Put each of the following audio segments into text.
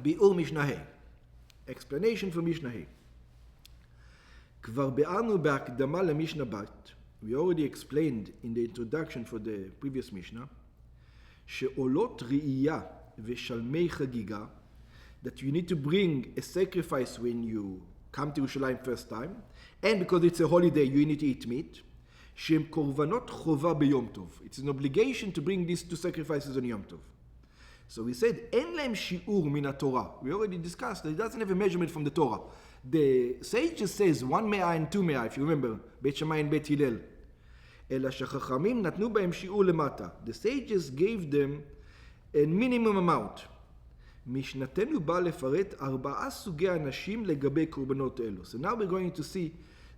ביאור משנה ה'. Explanation for משנה ה'. כבר ביארנו בהקדמה למשנה ב', we already explained in the introduction for the previous משנה, שעולות ראייה ושלמי חגיגה, that you need to bring a sacrifice when you come to Yerushalayim first time, and because it's a holiday you need to eat meat, שהם קורבנות חובה ביום טוב. It's an obligation to bring these two sacrifices on יום טוב. So we said, אין להם שיעור מן התורה. We already discussed that it doesn't have a measurement from the Torah. The sages says 1 מאה and 2 מאה, if you remember, בית שמאי and בית הלל. אלא שחכמים נתנו בהם שיעור למטה. The sages gave them a minimum amount. משנתנו בא לפרט 4 סוגי אנשים לגבי קורבנות אלו. So now we're going to see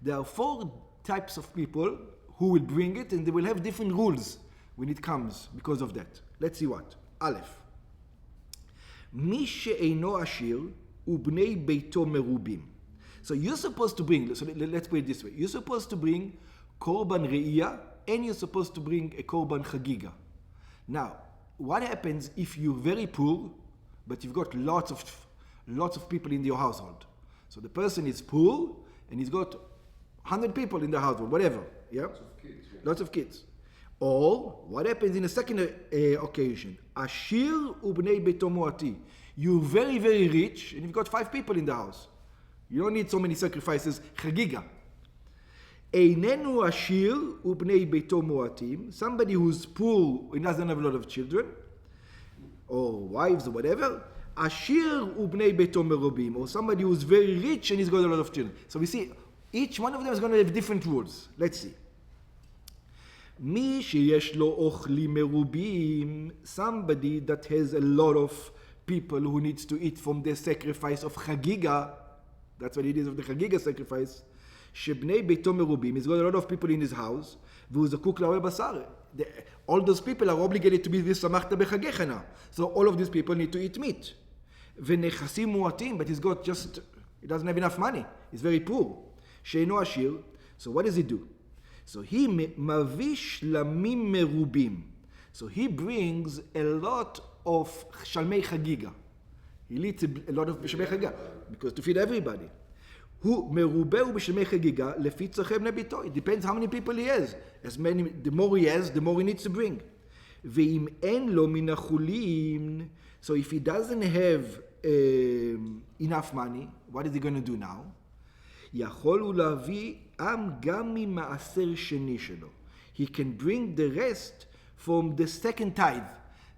there are 4 types of people who will bring it, and they will have different rules when it comes because of that. Let's see what. א', מי שאינו עשיר ובני ביתו מרובים. So you're supposed to bring, so let's put it this way, you're supposed to bring korban re'iyah, and you're supposed to bring a korban chagigah. Now, what happens if you're very poor, but you've got lots of people in your household? So the person is poor, and he's got 100 people in the household, whatever. Yeah? Lots of kids. Yeah. Lots of kids. Or, what happens in a second occasion? Ashir ubnei beto muati. You're very, very rich, and you've got 5 people in the house. You don't need so many sacrifices. Chagigah. Einenu ashir ubnei beto muatim. Somebody who's poor and doesn't have a lot of children, or wives, or whatever. Ashir ubnei beto merobim. Or somebody who's very rich and he's got a lot of children. So we see, each one of them is going to have different rules. Let's see. מי שיש לו אוכלים מרובים, somebody that has a lot of people who needs to eat from the sacrifice of Chagigah, that's what it is of the Chagigah sacrifice, שבני ביתו מרובים, he's got a lot of people in his house, והוא זקוק להרבה בשר. All those people are obligated to be ושמחת בחגיך now. So all of these people need to eat meat. ונכסים מועטים, but he doesn't have enough money. He's very poor. שאינו עשיר, so what does he do? So he מביא שלמים מרובים. So he brings a lot of שלמי חגיגה. He leads a lot of שלמי חגיגה, because to feed everybody. הוא מרובה ובשלמי חגיגה לפי צרכי בני ביתו. It depends how many people he has. The more he has, the more he needs to bring. ואם אין לו מן החולין, so if he doesn't have enough money, what is he going to do now? יכול הוא להביא גם ממעשר שני שלו. He can bring the rest from the second tithe.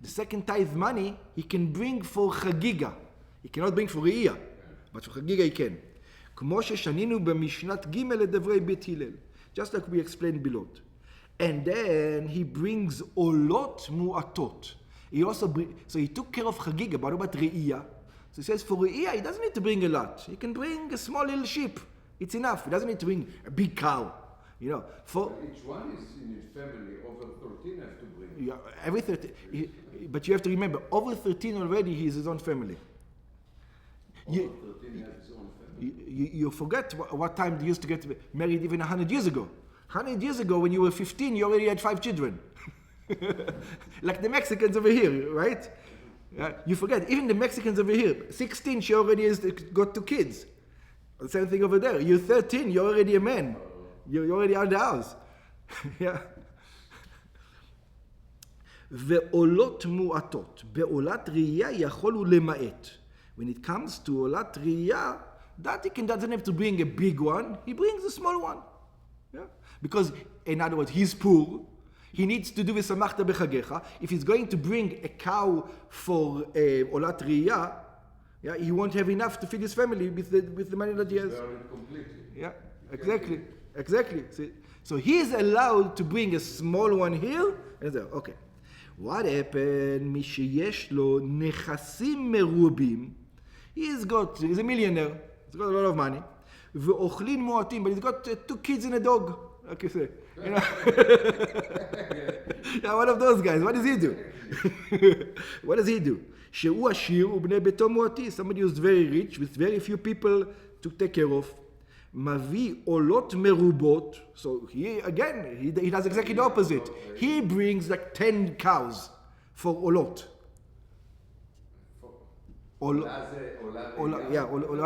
The second tithe money he can bring for חגיגה. He cannot bring for ראייה, but for חגיגה he can. כמו ששנינו במשנת ג' לדברי בית הלל. Just like we explained below. And then he brings עולות מועטות. So he took care of חגיגה, but about ראייה? So he says for ראייה he doesn't need to bring a lot. He can bring a small little sheep. It's enough. He doesn't need to bring a big cow. You know, for each one is in his family. Over 13 have to bring. Yeah, every 13. But you have to remember, over 13 already he is his own family. Over 13 has his own family. You forget what time they used to get married even 100 years ago. 100 years ago, when you were 15, you already had 5 children. Like the Mexicans over here, right? You forget, even the Mexicans over here, 16, she already has got 2 kids. The same thing over there. You're 13, you're already a man. You're already out of the house. Yeah. ועולות מועטות. בעולת ראייה יכול הוא למעט. When it comes to עולת ראייה, that he doesn't have to bring a big one. He brings a small one. Yeah? Because, in other words, he's poor. He needs to do ושמחת בחגיך. If he's going to bring a cow for עולת ראייה, yeah, he won't have enough to feed his family with the money that he has. Yeah, exactly. So he is allowed to bring a small one here. And there, okay. What happened? מי שיש לו נכסים מרובים. He's a millionaire. He's got a lot of money. ואוכלים מועטים, but he's got 2 kids and a dog. Like you say. You know? Yeah, one of those guys. What does he do? What does he do? שהוא עשיר ובני ביתו מועטי. Somebody who's very rich, with very few people to take care of. מביא עולות מרובות. So he does exactly the opposite. He brings like 10 cows for עולות. עולה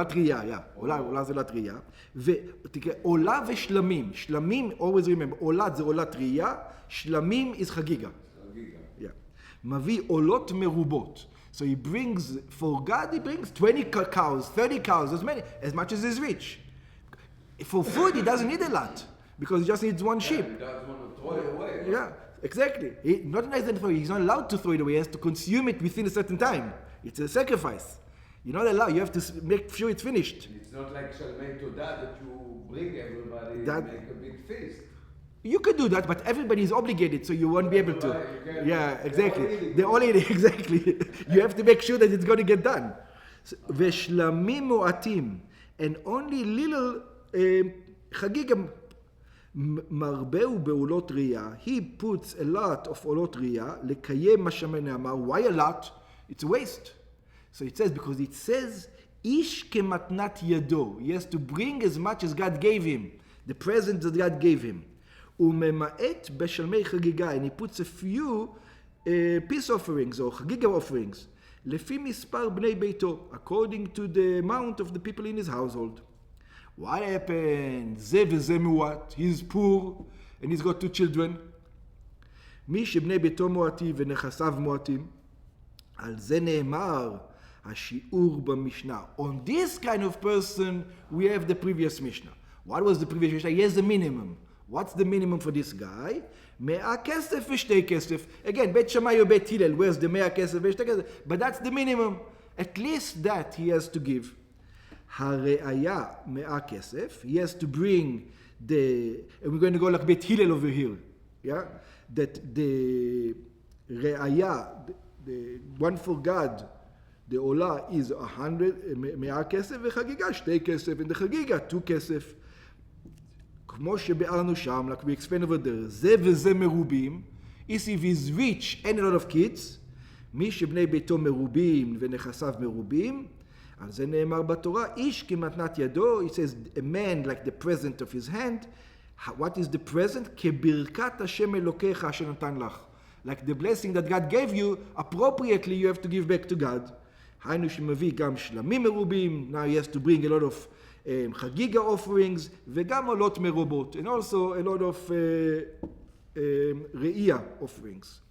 טריה, עולה זה לטריה. ותקרא, עולה ושלמים. שלמים, always remember, עולה זה עולה טריה, שלמים is חגיגה. מביא עולות מרובות. So he brings, for God he brings 20 cows, 30 cows, as much as is rich. For food he doesn't need a lot, because he just needs one sheep. He doesn't want to throw it away. Yeah, exactly. He's not allowed to throw it away, he has to consume it within a certain time. It's a sacrifice. You're not allowed, you have to make sure it's finished. It's not like Shalmei Todah that you bring everybody and make a big feast. You could do that, but everybody is obligated, so you won't be able to. Right, Yeah, exactly. They're all eating, exactly. You have to make sure that it's going to get done. Veshlamim mu'atim, and only little chagigah marbeu be'ulot riyah. He puts a lot of ulot riyah lekayem mashamei ne'amar. Why a lot? It's a waste. So it says, because it says ish kematnat yado. He has to bring as much as God gave him, the present that God gave him. וממעט בשלמי חגיגה, and he puts a few peace offerings or חגיגה offerings, לפי מספר בני ביתו, according to the amount of the people in his household. What happened? זה וזה מועט, he's poor, and he's got 2 children. מי שבני ביתו מועטים ונכסיו מועטים, על זה נאמר השיעור במשנה. On this kind of person, we have the previous Mishnah. What was the previous Mishnah? Here's the minimum. What's the minimum for this guy? 100 כסף ו2 כסף. Again, בית שמאי or בית הלל, where's the 100 כסף ו2 כסף? But that's the minimum. At least that he has to give. הראיה 100 כסף. He has to bring the... And we're going to go like בית הלל over here. Yeah? That the ראיה, the one for God, the עולה is 100 כסף וחגיגה 2 כסף. And the חגיגה 2 כסף. כמו שבארנו שם, like we explained over there, זה וזה מרובים, if he's rich and a lot of kids, מי שבני ביתו מרובים ונכסיו מרובים, על זה נאמר בתורה, איש כמתנת ידו, it says, a man like the present of his hand, what is the present? כברכת השם אלוקיך אשר נתן לך. Like the blessing that God gave you, appropriately you have to give back to God. היינו שמביא גם שלמים מרובים, now he has to bring a lot of חגיגה offerings, וגם עולות מרובות, and also a lot of ראייה offerings.